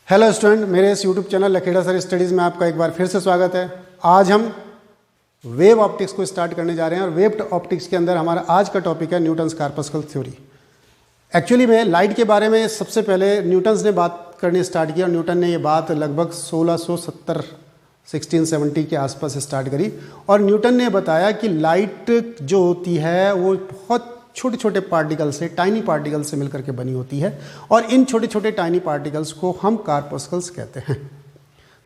Hello student, मेरे इस YouTube channel Lakhera sir studies में आपका एक बार फिर से स्वागत है। आज हम वेव ऑप्टिक्स को स्टार्ट करने जा रहे हैं और वेव ऑप्टिक्स के अंदर हमारा आज का टॉपिक है न्यूटन्स कॉर्पस्कल थ्योरी। एक्चुअली में लाइट के बारे में सबसे पहले न्यूटन्स ने बात करनी स्टार्ट किया और न्यूटन ने ये बात लगभग 1670 के आसपास स्टार्ट करी। और न्यूटन ने बताया कि लाइट जो होती है वो बहुत छोटे छोटे पार्टिकल से, टाइनी पार्टिकल से मिलकर के बनी होती है और इन छोटे छोटे टाइनी पार्टिकल्स को हम कॉर्पस्कल्स कहते हैं।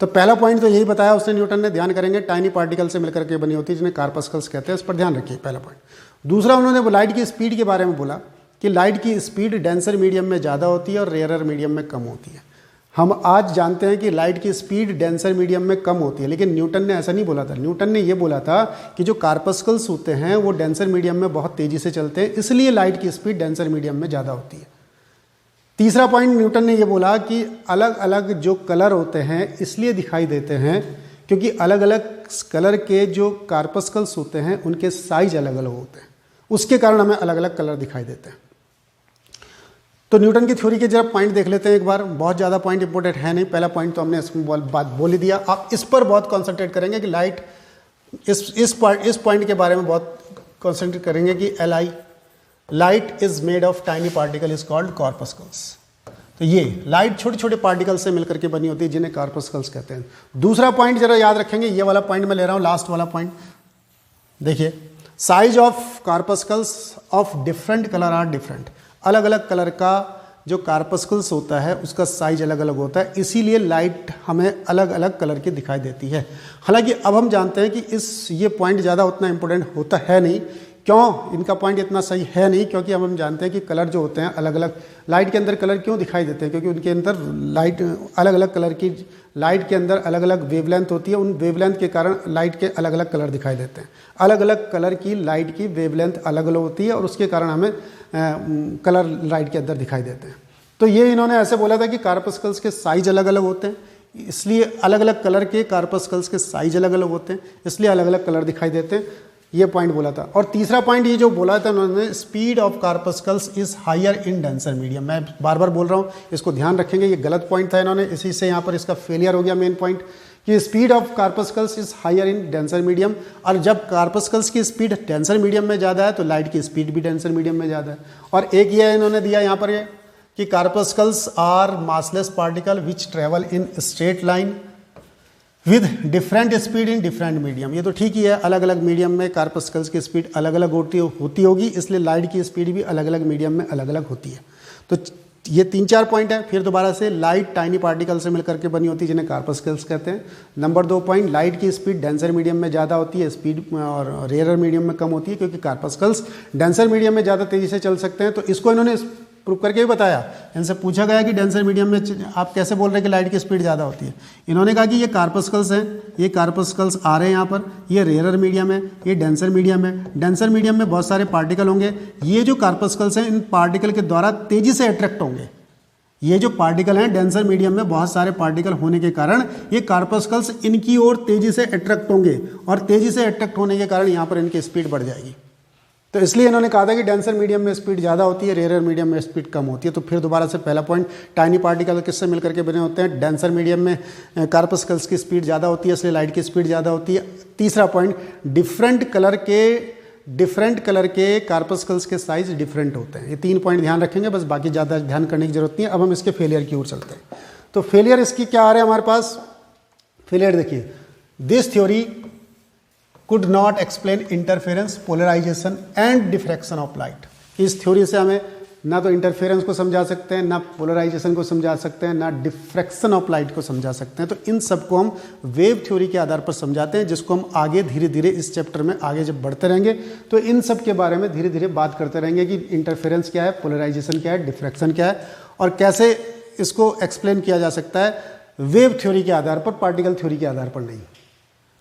तो पहला पॉइंट तो यही बताया उसने, न्यूटन ने, ध्यान करेंगे, टाइनी पार्टिकल से मिलकर के बनी होती है जिन्हें कॉर्पस्कल्स कहते हैं, इस पर ध्यान रखिए, पहला पॉइंट। दूसरा, उन्होंने लाइट की स्पीड के बारे में बोला कि लाइट की स्पीड डेंसर मीडियम में ज़्यादा होती है और रेयरर मीडियम में कम होती है। हम आज जानते हैं कि लाइट की स्पीड डेंसर मीडियम में कम होती है, लेकिन न्यूटन ने ऐसा नहीं बोला था। न्यूटन ने ये बोला था कि जो कॉर्पस्कल्स होते हैं वो डेंसर मीडियम में बहुत तेज़ी से चलते हैं, इसलिए लाइट की स्पीड डेंसर मीडियम में ज़्यादा होती है। तीसरा पॉइंट, न्यूटन ने ये बोला कि अलग अलग जो कलर होते हैं इसलिए दिखाई देते हैं क्योंकि अलग अलग कलर के जो कॉर्पस्कल्स होते हैं उनके साइज अलग अलग होते हैं, उसके कारण हमें अलग अलग कलर दिखाई देते हैं। तो न्यूटन की थ्योरी के जब पॉइंट देख लेते हैं एक बार, बहुत ज़्यादा पॉइंट इंपॉर्टेंट है नहीं, पहला पॉइंट तो हमने इसमें बात बोल ही दिया। आप इस पर बहुत कॉन्सेंट्रेट करेंगे कि लाइट, इस पॉइंट के बारे में बहुत कॉन्सेंट्रेट करेंगे कि light is made of tiny particle is called corpuscles. तो ये लाइट छोटे छोटे पार्टिकल से मिलकर के बनी होती है जिन्हें कॉर्पस्कल्स कहते हैं। दूसरा पॉइंट जरा याद रखेंगे, ये वाला पॉइंट मैं ले रहा हूँ, लास्ट वाला पॉइंट देखिए, size of corpuscles of different colour are different. अलग अलग कलर का जो कॉर्पस्कल्स होता है उसका साइज अलग अलग होता है, इसीलिए लाइट हमें अलग अलग कलर की दिखाई देती है। हालांकि अब हम जानते हैं कि ये पॉइंट ज़्यादा उतना इंपॉर्टेंट होता है नहीं। क्यों इनका पॉइंट इतना सही है नहीं? क्योंकि अब हम जानते हैं कि कलर जो होते हैं अलग अलग, लाइट के अंदर कलर क्यों दिखाई देते हैं? क्योंकि उनके अंदर लाइट अलग अलग कलर की, लाइट के अंदर अलग अलग वेवलेंथ होती है, उन वेवलेंथ के कारण लाइट के अलग अलग कलर दिखाई देते हैं। अलग अलग कलर की लाइट की वेवलेंथ अलग अलग होती है और उसके कारण हमें कलर लाइट के अंदर दिखाई देते हैं। तो ये इन्होंने ऐसे बोला था कि कॉर्पस्कल्स के साइज अलग अलग होते हैं, इसलिए अलग अलग कलर के कॉर्पस्कल्स के साइज अलग अलग होते हैं, इसलिए अलग अलग कलर दिखाई देते हैं। ये पॉइंट बोला था। और तीसरा पॉइंट ये जो बोला था उन्होंने, speed of corpuscles is higher in denser medium. मैं बार बार बोल रहा हूँ, इसको ध्यान रखेंगे, ये गलत पॉइंट था इन्होंने, इसी से यहाँ पर इसका फेलियर हो गया मेन पॉइंट, कि speed of corpuscles is higher in denser medium. और जब कॉर्पस्कल्स की स्पीड डेंसर मीडियम में ज़्यादा है तो लाइट की स्पीड भी डेंसर मीडियम में ज़्यादा है। और एक ये इन्होंने दिया यहाँ पर, ये कि corpuscles are massless particle which travel in straight line with different speed in different medium. ये तो ठीक ही है, अलग अलग मीडियम में कॉर्पस्कल्स की स्पीड अलग अलग होती होगी, इसलिए लाइट की स्पीड भी अलग अलग मीडियम में अलग अलग होती है। तो ये 3-4 पॉइंट है। फिर दोबारा से, लाइट टाइनी पार्टिकल से मिलकर के बनी होती है जिन्हें कॉर्पस्कल्स कहते हैं। नंबर 2 पॉइंट, लाइट की स्पीड डेंसर मीडियम में ज़्यादा होती है, स्पीड और रेयरर मीडियम में कम होती है, क्योंकि कॉर्पस्कल्स डेंसर मीडियम में ज़्यादा तेज़ी से चल सकते हैं। तो इसको इन्होंने प्रूव करके भी बताया। इनसे पूछा गया कि डेंसर मीडियम में आप कैसे बोल रहे हैं कि लाइट की स्पीड ज़्यादा होती है? इन्होंने कहा कि ये कॉर्पस्कल्स हैं, ये कॉर्पस्कल्स आ रहे हैं यहाँ पर, ये रेयरर मीडियम है, ये डेंसर मीडियम है। डेंसर मीडियम में बहुत सारे पार्टिकल होंगे, ये जो कॉर्पस्कल्स हैं इन पार्टिकल के द्वारा तेज़ी से अट्रैक्ट होंगे। ये जो पार्टिकल हैं डेंसर मीडियम में बहुत सारे पार्टिकल होने के कारण ये कॉर्पस्कल्स इनकी ओर तेज़ी से अट्रैक्ट होंगे और तेज़ी से अट्रैक्ट होने के कारण यहाँ पर इनकी स्पीड बढ़ जाएगी। तो इसलिए इन्होंने कहा था कि डेंसर मीडियम में स्पीड ज़्यादा होती है, रेयरर मीडियम में स्पीड कम होती है। तो फिर दोबारा से पहला पॉइंट, टाइनी पार्टिकल किससे मिलकर के बने होते हैं? डेंसर मीडियम में कॉर्पस्कल्स की स्पीड ज़्यादा होती है, इसलिए लाइट की स्पीड ज़्यादा होती है। तीसरा पॉइंट, डिफरेंट कलर के कॉर्पस्कल्स के साइज डिफरेंट होते हैं। ये 3 पॉइंट ध्यान रखेंगे, बस बाकी ज़्यादा ध्यान करने की जरूरत नहीं है। अब हम इसके फेलियर की ओर चलते हैं। तो फेलियर इसकी क्या आ रहा है हमारे पास? फेलियर देखिए, this theory could not explain interference, polarization and diffraction of light। इस थ्योरी से हमें ना तो इंटरफेरेंस को समझा सकते हैं, ना पोलराइजेशन को समझा सकते हैं, ना डिफ्रैक्शन ऑफ लाइट को समझा सकते हैं। तो इन सबको हम वेव थ्योरी के आधार पर समझाते हैं, जिसको हम आगे धीरे धीरे इस चैप्टर में आगे जब बढ़ते रहेंगे तो इन सब के बारे में धीरे धीरे बात करते रहेंगे कि इंटरफेरेंस क्या है, पोलराइजेशन क्या है, डिफ्रैक्शन क्या है और कैसे इसको एक्सप्लेन किया जा सकता है वेव थ्योरी के आधार पर, पार्टिकल थ्योरी के आधार पर नहीं।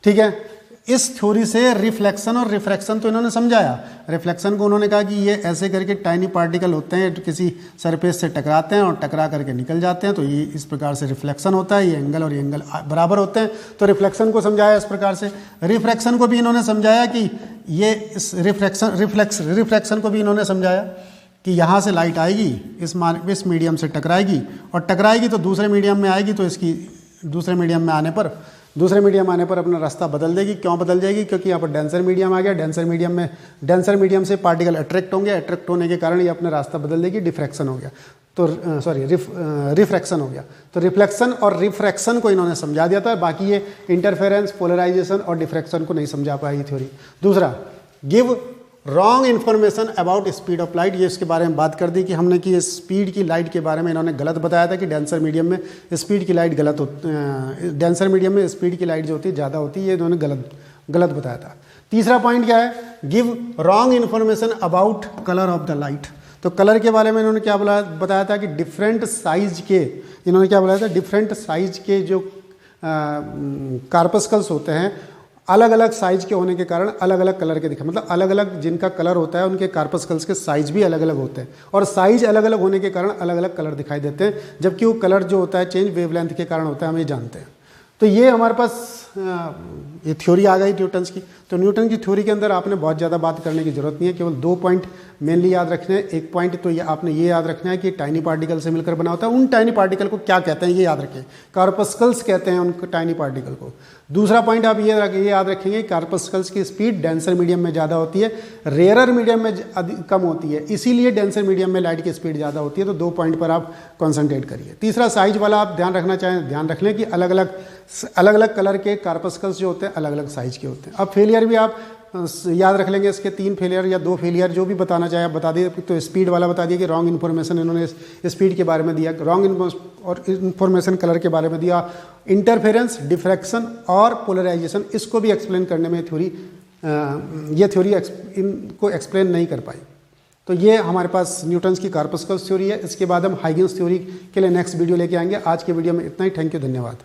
ठीक है, इस थ्योरी से रिफ्लेक्शन और रिफ्रैक्शन तो इन्होंने समझाया। रिफ्लेक्शन को उन्होंने कहा कि ये ऐसे करके टाइनी पार्टिकल होते हैं, किसी सरफेस से टकराते हैं और टकरा करके निकल जाते हैं, तो ये इस प्रकार से रिफ्लेक्शन होता है। ये एंगल और ये एंगल बराबर होते हैं, तो रिफ्लेक्शन को समझाया इस प्रकार से। रिफ्रैक्शन को भी इन्होंने समझाया कि ये इस रिफ्रैक्शन को भी इन्होंने समझाया कि यहाँ से लाइट आएगी, इस मीडियम से टकराएगी, और टकराएगी तो दूसरे मीडियम में आएगी, तो इसकी दूसरे मीडियम में आने पर अपना रास्ता बदल देगी। क्यों बदल जाएगी? क्योंकि यहाँ पर डेंसर मीडियम आ गया, डेंसर मीडियम से पार्टिकल अट्रैक्ट होंगे, अट्रैक्ट होने के कारण ये अपना रास्ता बदल देगी, डिफ्रैक्शन हो गया, तो रिफ्रैक्शन हो गया। तो रिफ्लेक्शन और रिफ्रैक्शन को इन्होंने समझा दिया था, बाकी ये इंटरफेरेंस, पोलराइजेशन और डिफ्रैक्शन को नहीं समझा पाई थ्योरी। दूसरा, give wrong information about speed of light. ये इसके बारे में बात कर दी कि हमने कि स्पीड की लाइट के बारे में इन्होंने गलत बताया था कि डेंसर मीडियम में स्पीड की लाइट डेंसर मीडियम में स्पीड की लाइट जो होती है ज़्यादा होती है, ये इन्होंने गलत बताया था। तीसरा पॉइंट क्या है? Give wrong information about colour of the light. तो कलर के बारे में इन्होंने क्या बताया था कि डिफरेंट साइज के जो कार्पस्कल्स होते हैं, अलग अलग साइज के होने के कारण अलग अलग कलर के दिखे, मतलब अलग अलग जिनका कलर होता है उनके कार्पस्कल्स के साइज भी अलग अलग होते हैं, और साइज अलग अलग होने के कारण अलग अलग कलर दिखाई देते हैं, जबकि वो कलर जो होता है चेंज वेवलेंथ के कारण होता है, हम ये जानते हैं। तो ये हमारे पास ये थ्योरी आ गई न्यूटन्स की। तो न्यूटन की थ्योरी के अंदर आपने बहुत ज़्यादा बात करने की जरूरत नहीं है, केवल 2 पॉइंट मेनली याद रखने हैं। एक पॉइंट तो ये आपने ये याद रखना है कि टाइनी पार्टिकल से मिलकर बना होता है। उन टाइनी पार्टिकल को क्या कहते हैं ये याद रखें, कार्पस्कल्स कहते हैं उनको, टाइनी पार्टिकल को। दूसरा पॉइंट आप ये याद रखेंगे, कार्पस्कल्स की स्पीड डेंसर मीडियम में ज़्यादा होती है, रेयरर मीडियम में कम होती है, इसीलिए डेंसर मीडियम में लाइट की स्पीड ज़्यादा होती है। तो 2 पॉइंट पर आप कॉन्सेंट्रेट करिए। तीसरा, साइज वाला आप ध्यान रखना चाहें, ध्यान रख लें कि अलग अलग कलर के कार्पस्कल्स जो होते हैं अलग अलग साइज के होते हैं। अब फेलियर भी आप याद रख लेंगे, इसके 3 फेलियर या 2 फेलियर जो भी बताना चाहे आप बता दिए। तो स्पीड वाला बता दिया कि रॉन्ग इन्फॉर्मेशन इन्होंने स्पीड के बारे में दिया, रॉन्ग और इन्फॉर्मेशन कलर के बारे में दिया, इंटरफेरेंस, डिफ्रैक्शन और पोलराइजेशन, इसको भी एक्सप्लेन करने में ये थ्योरी इनको एक्सप्लेन नहीं कर पाई। तो ये हमारे पास न्यूटन्स की कार्पस्कल्स थ्योरी है। इसके बाद हम हाइगन्स थ्योरी के लिए नेक्स्ट वीडियो लेके आएंगे। आज के वीडियो में इतना ही। थैंक यू, धन्यवाद।